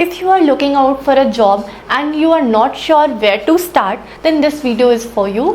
If you are looking out for a job and you are not sure where to start, then this video is for you.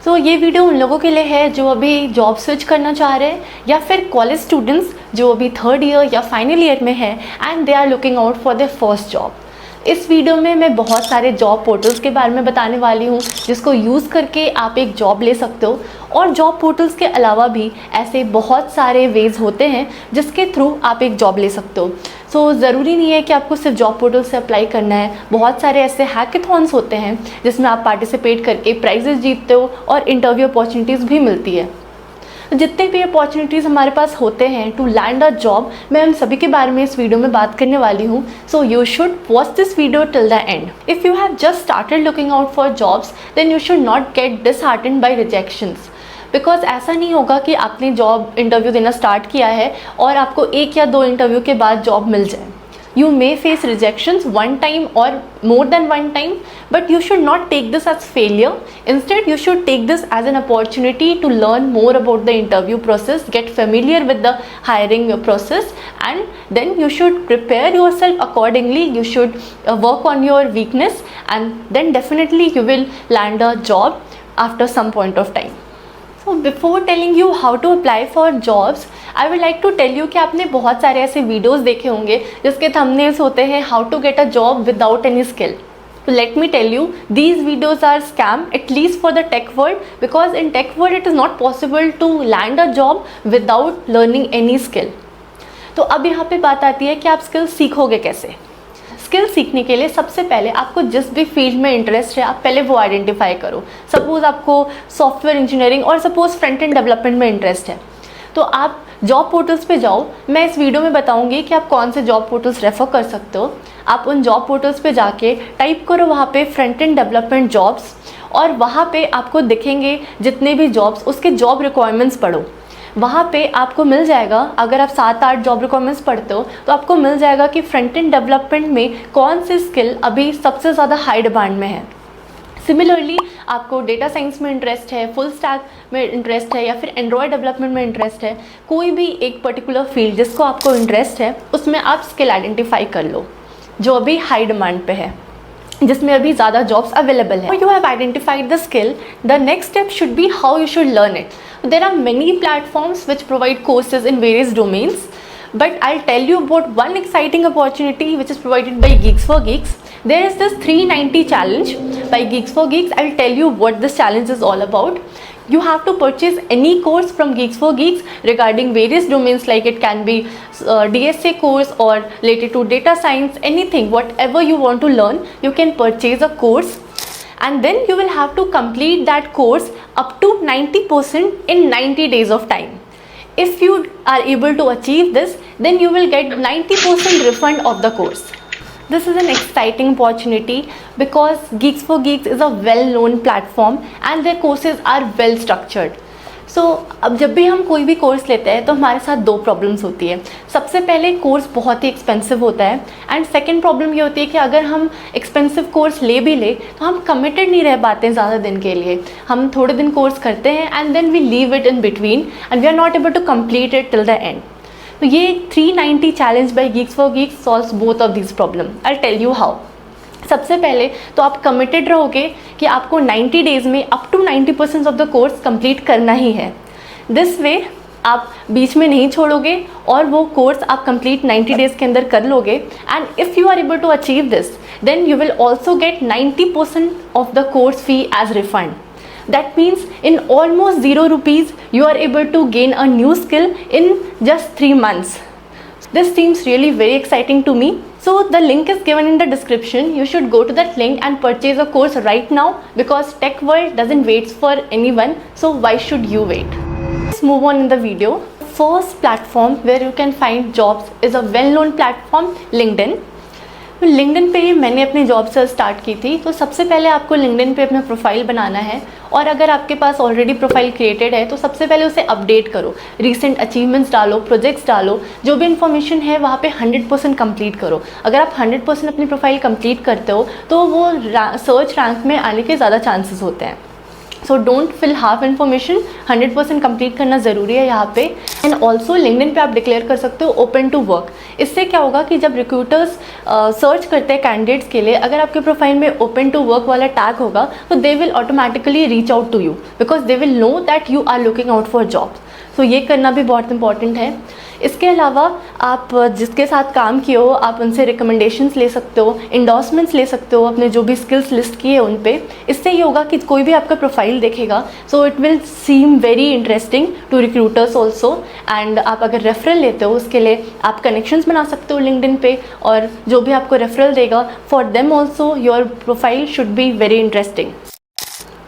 So ये video उन लोगों के लिए है जो अभी जॉब स्विच करना चाह रहे हैं या फिर कॉलेज स्टूडेंट्स जो अभी थर्ड ईयर या फाइनल ईयर में है and they are looking out for their first job. इस वीडियो में मैं बहुत सारे जॉब पोर्टल्स के बारे में बताने वाली हूँ जिसको यूज़ करके आप एक जॉब ले सकते हो, और जॉब पोर्टल्स के अलावा भी ऐसे बहुत सारे वेज़ होते हैं जिसके थ्रू आप एक जॉब ले सकते हो। सो ज़रूरी नहीं है कि आपको सिर्फ जॉब पोर्टल से अप्लाई करना है। बहुत सारे ऐसे हैकेथॉन्स होते हैं जिसमें आप पार्टिसिपेट करके प्राइजेस जीतते हो और इंटरव्यू अपॉर्चुनिटीज़ भी मिलती है। जितने भी अपॉर्चुनिटीज़ हमारे पास होते हैं टू लैंड अ जॉब, मैं उन सभी के बारे में इस वीडियो में बात करने वाली हूँ। So you should watch this video till the end. If you have just started looking out for jobs then you should not get disheartened by rejections, because ऐसा नहीं होगा कि आपने जॉब इंटरव्यू देना स्टार्ट किया है और आपको 1 या 2 इंटरव्यू के बाद जॉब मिल जाए। You may face rejections one time or more than one time, but you should not take this as failure. Instead, you should take this as an opportunity to learn more about the interview process, get familiar with the hiring process, and then you should prepare yourself accordingly. You should work on your weakness, and then definitely you will land a job after some point of time. So before telling you how to apply for jobs, I would like to tell you कि आपने बहुत सारे ऐसे videos देखे होंगे जिसके thumbnails होते हैं how to get a job without any skill. So let me tell you, these videos are scam, at least for the tech world, because in tech world it is not possible to land a job without learning any skill. तो अब यहाँ पे बात आती है कि आप skill सीखोगे कैसे। स्किल सीखने के लिए सबसे पहले आपको जिस भी फील्ड में इंटरेस्ट है आप पहले वो आइडेंटिफाई करो। सपोज़ आपको सॉफ्टवेयर इंजीनियरिंग और सपोज़ फ्रंट एंड डेवलपमेंट में इंटरेस्ट है तो आप जॉब पोर्टल्स पे जाओ। मैं इस वीडियो में बताऊंगी कि आप कौन से जॉब पोर्टल्स रेफ़र कर सकते हो। आप उन जॉब पोर्टल्स पे जाके टाइप करो वहाँ पे फ्रंट एंड डेवलपमेंट जॉब्स, और वहाँ पे आपको दिखेंगे जितने भी जॉब्स, उसके जॉब रिक्वायरमेंट्स पढ़ो। वहाँ पे आपको मिल जाएगा, अगर आप 7-8 जॉब रिक्वायरमेंट्स पढ़ते हो तो आपको मिल जाएगा कि फ्रंट एंड डेवलपमेंट में कौन सी स्किल अभी सबसे ज़्यादा हाई डिमांड में है। सिमिलरली आपको डेटा साइंस में इंटरेस्ट है, फुल स्टैक में इंटरेस्ट है या फिर एंड्रॉयड डेवलपमेंट में इंटरेस्ट है, कोई भी एक पर्टिकुलर फील्ड जिसको आपको इंटरेस्ट है उसमें आप स्किल आइडेंटिफाई कर लो जो अभी हाई डिमांड पे है, जिसमें अभी ज़्यादा जॉब्स अवेलेबल है। You have identified the skill, the next step should be how you should learn it. There are many platforms which provide courses in various domains, but I'll tell you about one exciting opportunity which is provided by Geeks for Geeks. There is this 390 challenge by Geeks for Geeks. I'll tell you what this challenge is all about. You have to purchase any course from Geeks for Geeks regarding various domains, like it can be DSA course or related to data science, anything, whatever you want to learn, you can purchase a course. And then you will have to complete that course up to 90% in 90 days of time. If you are able to achieve this, then you will get 90% refund of the course. This is an exciting opportunity because Geeks for Geeks is a well-known platform and their courses are well structured. सो अब जब भी हम कोई भी course लेते हैं तो हमारे साथ 2 प्रॉब्लम्स होती है। सबसे पहले कोर्स बहुत ही एक्सपेंसिव होता है, एंड सेकंड प्रॉब्लम ये होती है कि अगर हम एक्सपेंसिव कोर्स ले भी ले तो हम कमिटेड नहीं रह पाते हैं ज़्यादा दिन के लिए। हम थोड़े दिन कोर्स करते हैं and then we leave it in between and we are not able to complete it till the end. तो ये 390 challenge by Geeks for Geeks solves both of this problem. I will tell you how. सबसे पहले तो आप committed रहोगे कि आपको 90 days में up to 90% of the course complete करना ही है। दिस वे आप बीच में नहीं छोड़ोगे और वो कोर्स आप कंप्लीट 90 डेज़ के अंदर कर लोगे, and if you are able to achieve this then you will also get 90% of the course fee as refund. That means in almost 0 rupees you are able to gain a new skill in just 3 months. This seems really very exciting to me. So the link is given in the description. You should go to that link and purchase a course right now because tech world doesn't wait for anyone. So why should you wait? Let's move on in the video. First platform where you can find jobs is a well-known platform, LinkedIn. तो LinkedIn पे मैंने अपनी job search start की थी। तो सबसे पहले आपको लिंक्डइन पे अपना प्रोफाइल बनाना है, और अगर आपके पास ऑलरेडी प्रोफाइल क्रिएटेड है तो सबसे पहले उसे अपडेट करो, रीसेंट अचीवमेंट्स डालो, प्रोजेक्ट्स डालो, जो भी इन्फॉर्मेशन है वहाँ पे 100% कंप्लीट करो। अगर आप 100% अपनी प्रोफाइल कंप्लीट करते हो तो वो सर्च रैंक में आने के ज़्यादा चांसेस होते हैं। So don't fill half information, 100% complete करना ज़रूरी है यहाँ पे। एंड ऑल्सो लिंक्डइन पे आप डिक्लेयर कर सकते हो ओपन टू वर्क। इससे क्या होगा कि जब रिक्रूटर्स सर्च करते हैं कैंडिडेट्स के लिए, अगर आपके प्रोफाइल में ओपन टू वर्क वाला टैग होगा तो they will automatically reach out to you, because they will know that you are looking out for jobs. तो ये करना भी बहुत इंपॉर्टेंट है। इसके अलावा आप जिसके साथ काम किए हो आप उनसे रिकमेंडेशंस ले सकते हो, इंडोर्समेंट्स ले सकते हो अपने जो भी स्किल्स लिस्ट किए उन पे। इससे ये होगा कि कोई भी आपका प्रोफाइल देखेगा so it will seem very interesting to recruiters also. And आप अगर रेफरल लेते हो उसके लिए आप कनेक्शंस बना सकते हो लिंक्डइन पे, और जो भी आपको रेफरल देगा for them also your profile should be very interesting.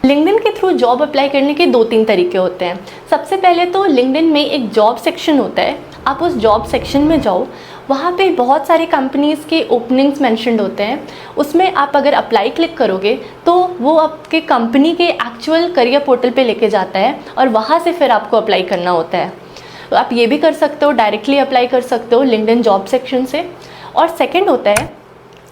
LinkedIn के थ्रू जॉब अप्लाई करने के 2-3 तरीके होते हैं। सबसे पहले तो लिंक्डइन में एक जॉब सेक्शन होता है, आप उस जॉब सेक्शन में जाओ, वहाँ पे बहुत सारी कंपनीज़ के ओपनिंग्स मेंशन्ड होते हैं। उसमें आप अगर अप्लाई क्लिक करोगे तो वो आपके कंपनी के एक्चुअल करियर पोर्टल पे लेके जाता है और वहाँ से फिर आपको अप्लाई करना होता है। तो आप ये भी कर सकते हो, डायरेक्टली अप्लाई कर सकते हो लिंक्डइन जॉब सेक्शन से। और सेकेंड होता है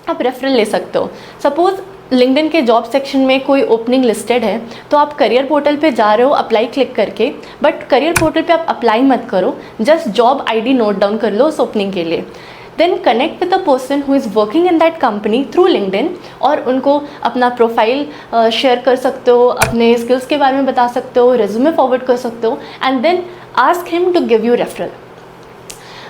आप रेफरल ले सकते हो। सपोज़ लिंक्डइन के जॉब सेक्शन में कोई ओपनिंग लिस्टेड है तो आप करियर पोर्टल पे जा रहे हो अप्लाई क्लिक करके, बट करियर पोर्टल पे आप अप्लाई मत करो, just job ID note down कर लो उस ओपनिंग के लिए। Then connect with the person who is working in that company through LinkedIn, और उनको अपना प्रोफाइल शेयर कर सकते हो, अपने स्किल्स के बारे में बता सकते हो, रेज्यूमे फॉरवर्ड कर सकते हो, and then ask him to give you referral.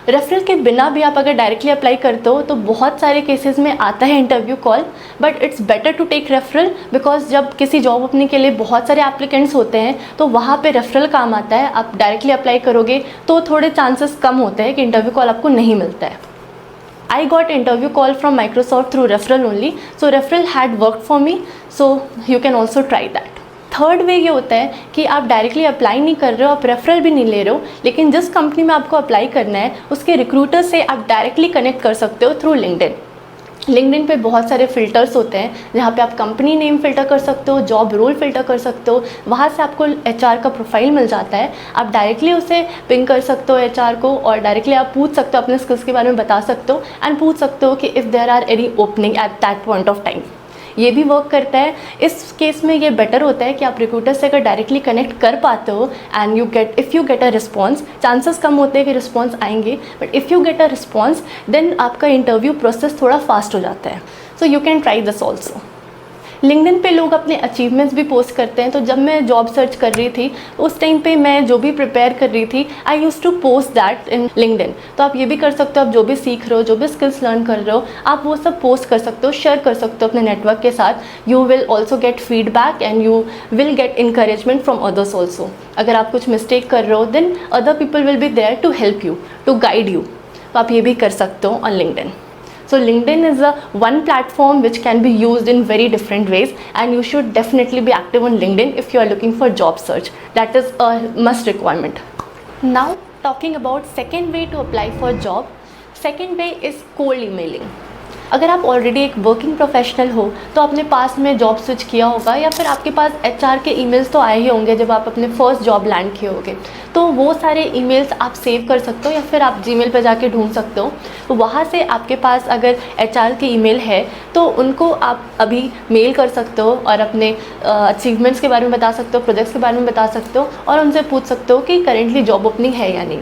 Referral के बिना भी आप अगर डायरेक्टली अप्लाई करते हो तो बहुत सारे केसेस में आता है interview call, but it's better to take referral, because जब किसी जॉब ओपनिंग के लिए बहुत सारे एप्लीकेंट्स होते हैं तो वहाँ पे रेफरल काम आता है। आप डायरेक्टली अप्लाई करोगे तो थोड़े चांसेस कम होते हैं कि इंटरव्यू कॉल आपको नहीं मिलता है। I got interview call from Microsoft through referral only, so referral had worked for me, so you can also try that. Third way ये होता है कि आप डायरेक्टली अप्लाई नहीं कर रहे हो, आप रेफरल भी नहीं ले रहे हो, लेकिन जिस कंपनी में आपको अप्लाई करना है उसके रिक्रूटर से आप डायरेक्टली कनेक्ट कर सकते हो थ्रू लिंक्डइन। लिंक्डइन पे बहुत सारे फ़िल्टर्स होते हैं जहाँ पे आप कंपनी नेम फ़िल्टर कर सकते हो, जॉब रोल फ़िल्टर कर सकते हो, वहाँ से आपको एचआर का प्रोफाइल मिल जाता है। आप डायरेक्टली उसे पिंग कर सकते हो एचआर को, और डायरेक्टली आप पूछ सकते हो, अपने स्किल्स के बारे में बता सकते हो एंड पूछ सकते हो कि if there are any opening at that point of time. ये भी वर्क करता है। इस केस में ये बेटर होता है कि आप रिक्रूटर से अगर डायरेक्टली कनेक्ट कर पाते हो and if you get a response, chances कम होते हैं कि रिस्पॉन्स आएंगे, but if you get a response then आपका इंटरव्यू प्रोसेस थोड़ा फास्ट हो जाता है। So you can try this also. LinkedIn पे लोग अपने अचीवमेंट्स भी पोस्ट करते हैं, तो जब मैं जॉब सर्च कर रही थी उस टाइम पे मैं जो भी प्रिपेयर कर रही थी I use to post that in LinkedIn. तो आप ये भी कर सकते हो, आप जो भी सीख रहे हो, जो भी स्किल्स लर्न कर रहे हो, आप वो सब पोस्ट कर सकते हो, शेयर कर सकते हो अपने नेटवर्क के साथ। You will also get feedback and you will get encouragement from others also. अगर आप कुछ मिस्टेक कर रहे हो then other people will be there to help you, to guide you. तो आप ये भी कर सकते हो on LinkedIn. So LinkedIn is one platform which can be used in very different ways, and you should definitely be active on LinkedIn if you are looking for job search. That is a must requirement. Now talking about second way to apply for job. Second way is cold emailing. अगर आप already एक working professional हो तो आपने पास में job switch किया होगा, या फिर आपके पास एचआर के ईमेल्स तो आए ही होंगे जब आप अपने फर्स्ट जॉब लैंड किए होगे, तो वो सारे ईमेल्स आप सेव कर सकते हो या फिर आप जीमेल पे जाके ढूंढ सकते हो। तो वहाँ से आपके पास अगर एचआर के ईमेल है तो उनको आप अभी मेल कर सकते हो और अपने अचीवमेंट्स के बारे में बता सकते हो, प्रोजेक्ट्स के बारे में बता सकते हो, और उनसे पूछ सकते हो कि करेंटली जॉब ओपनिंग है या नहीं।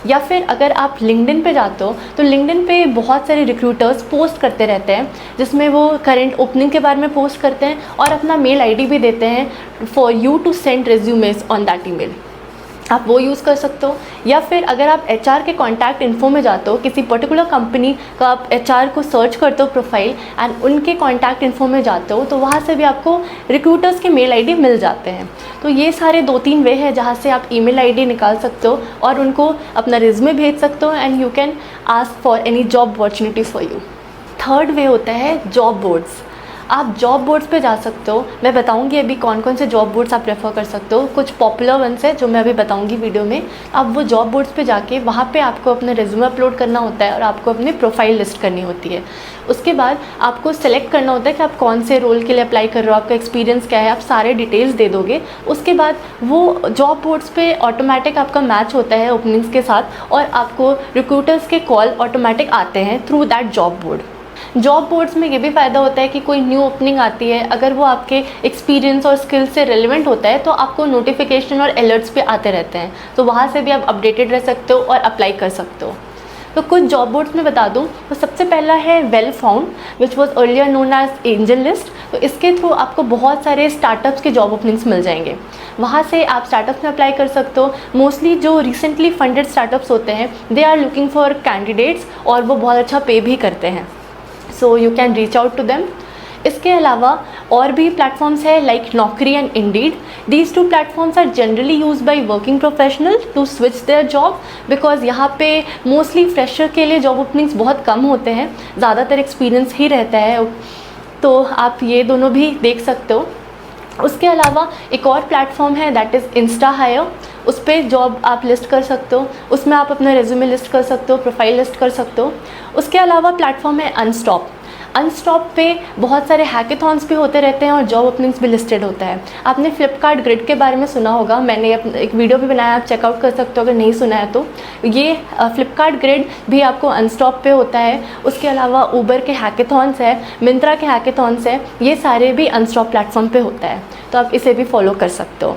या फिर अगर आप लिंक्डइन पे जाते हो तो लिंक्डइन पे बहुत सारे रिक्रूटर्स पोस्ट करते रहते हैं जिसमें वो करंट ओपनिंग के बारे में पोस्ट करते हैं और अपना मेल आईडी भी देते हैं for you to send resumes on that email. आप वो यूज़ कर सकते हो। या फिर अगर आप एचआर के कॉन्टैक्ट इन्फो में जाते हो, किसी पर्टिकुलर कंपनी का आप एचआर को सर्च करते हो प्रोफाइल एंड उनके कॉन्टैक्ट इन्फो में जाते हो, तो वहाँ से भी आपको रिक्रूटर्स के मेल आईडी मिल जाते हैं। तो ये सारे 2-3 वे हैं जहाँ से आप ईमेल आईडी निकाल सकते हो और उनको अपना रिज्यूमे भेज सकते हो and you can ask for any job opportunity for you. Third way होता है जॉब बोर्ड्स। आप जॉब बोर्ड्स पे जा सकते हो। मैं बताऊंगी अभी कौन कौन से जॉब बोर्ड्स आप रेफ़र कर सकते हो। कुछ पॉपुलर वंस है जो मैं अभी बताऊंगी वीडियो में। आप वो जॉब बोर्ड्स पे जाके वहाँ पे आपको अपने रेज्यूमे अपलोड करना होता है और आपको अपनी प्रोफाइल लिस्ट करनी होती है। उसके बाद आपको सेलेक्ट करना होता है कि आप कौन से रोल के लिए अप्लाई कर रहे हो, आपका एक्सपीरियंस क्या है, आप सारे डिटेल्स दे दोगे। उसके बाद वो जॉब बोर्ड्स पे ऑटोमेटिक आपका मैच होता है ओपनिंग्स के साथ और आपको रिक्रूटर्स के कॉल ऑटोमेटिक आते हैं through that job board. Job boards में ये भी फ़ायदा होता है कि कोई न्यू ओपनिंग आती है, अगर वो आपके एक्सपीरियंस और स्किल्स से रिलेवेंट होता है तो आपको नोटिफिकेशन और अलर्ट्स पे आते रहते हैं, तो वहाँ से भी आप अपडेटेड रह सकते हो और अप्लाई कर सकते हो। तो कुछ जॉब बोर्ड्स में बता दूं, तो सबसे पहला है Wellfound, which was earlier known as AngelList. तो इसके थ्रू आपको बहुत सारे स्टार्टअप्स के जॉब ओपनिंग्स मिल जाएंगे, वहाँ से आप स्टार्टअप्स में अप्लाई कर सकते हो। मोस्टली जो रिसेंटली फंडेड स्टार्टअप्स होते हैं, they are looking for candidates और वो बहुत अच्छा पे भी करते हैं, so you can reach out to them. इसके अलावा और भी प्लेटफॉर्म्स है like Naukri and Indeed. These two platforms are generally use by working professional to switch their job, because यहाँ पे मोस्टली फ्रेशर के लिए जॉब ओपनिंग्स बहुत कम होते हैं, ज़्यादातर एक्सपीरियंस ही रहता है, तो आप ये दोनों भी देख सकते हो। उसके अलावा एक और प्लेटफॉर्म है दैट इज़ इंस्टा हायर, उस पर जॉब आप लिस्ट कर सकते हो, उसमें आप अपना रेज्यूमे लिस्ट कर सकते हो, प्रोफाइल लिस्ट कर सकते हो। उसके अलावा प्लेटफॉर्म है अनस्टॉप। अनस्टॉप पे बहुत सारे हैकेथॉन्स भी होते रहते हैं और जॉब ओपनिंग्स भी लिस्टेड होता है। आपने फ्लिपकार्ट ग्रिड के बारे में सुना होगा, मैंने एक वीडियो भी बनाया, आप चेकआउट कर सकते हो अगर नहीं सुना है तो। ये फ्लिपकार्ट ग्रिड भी आपको अनस्टॉप पे होता है। उसके अलावा ऊबर के हैकेथॉन्स है, मिंत्रा के हैकेथॉन्स है, ये सारे भी अनस्टॉप प्लेटफॉर्म पे होता है, तो आप इसे भी फॉलो कर सकते हो।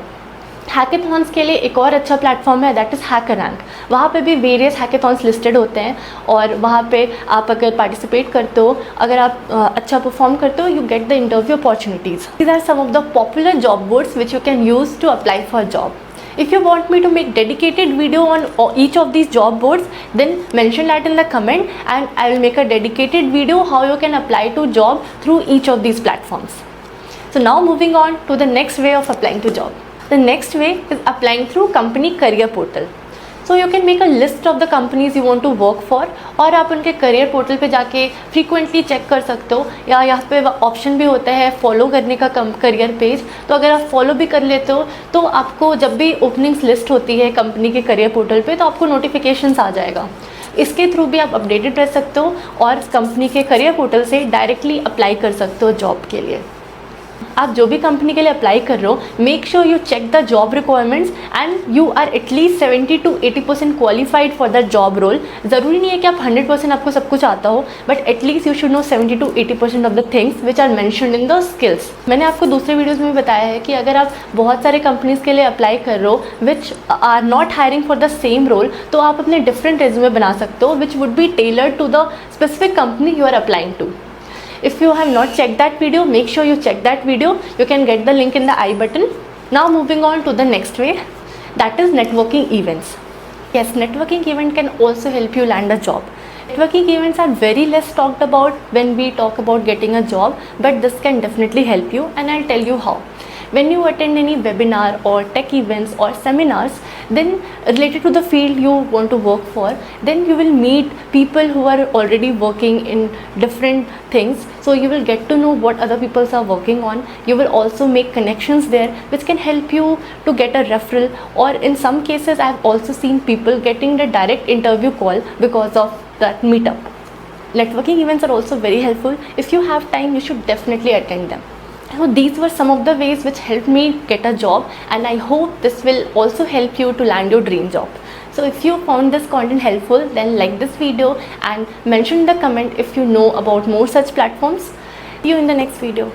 हैकेथॉन्स के लिए एक और अच्छा प्लेटफॉर्म है दैट इज़ हैकररैंक। वहाँ पे भी वेरियस हैकेथॉन्स लिस्टेड होते हैं और वहाँ पे आप अगर पार्टिसिपेट करते हो, अगर आप अच्छा परफॉर्म करते हो, you get the interview opportunities. These are some of the popular job boards which you can use to apply for job. If you want me to make dedicated video on each of these job boards, then mention that in the comment and I will make a dedicated video how you can apply to job through each of these platforms. So now moving on to the next way of applying to job. The next way is applying through company career portal. So you can make a list of the companies you want to work for और आप उनके career portal पे जाके frequently check कर सकते हो, या यहाँ पे ऑप्शन भी होता है फॉलो करने का करियर पेज। तो अगर आप फॉलो भी कर लेते हो तो आपको जब भी ओपनिंग्स लिस्ट होती है कंपनी के करियर पोर्टल पे तो आपको नोटिफिकेशंस आ जाएगा। इसके थ्रू भी आप अपडेटेड रह सकते हो और कंपनी के करियर पोर्टल से डायरेक्टली अप्लाई कर सकते हो जॉब के लिए। आप जो भी कंपनी के लिए अप्लाई कर रहे हो, make sure you check the job requirements and you are at least 70 to 80% qualified for the job role. ज़रूरी नहीं है कि आप 100% आपको सब कुछ आता हो, but at least you should know 70 to 80% of the things which are mentioned in the skills. मैंने आपको दूसरे वीडियोज़ में बताया है कि अगर आप बहुत सारे कंपनीज़ के लिए अप्लाई कर रहे हो which are not hiring for the same role, तो आप अपने डिफरेंट रेज्यूमे बना सकते हो which would be tailored to the specific company you are applying to. If you have not checked that video, make sure you check that video. You can get the link in the I button. Now moving on to the next way, that is networking events. Yes, networking event can also help you land a job. Networking events are very less talked about when we talk about getting a job, but this can definitely help you and I'll tell you how. When you attend any webinar or tech events or seminars, then related to the field you want to work for, then you will meet people who are already working in different things, so you will get to know what other people are working on. You will also make connections there which can help you to get a referral, or in some cases I have also seen people getting the direct interview call because of that meetup. Networking events are also very helpful. If you have time, you should definitely attend them. So these were some of the ways which helped me get a job, and I hope this will also help you to land your dream job. So if you found this content helpful, then like this video and mention in the comment if you know about more such platforms. See you in the next video.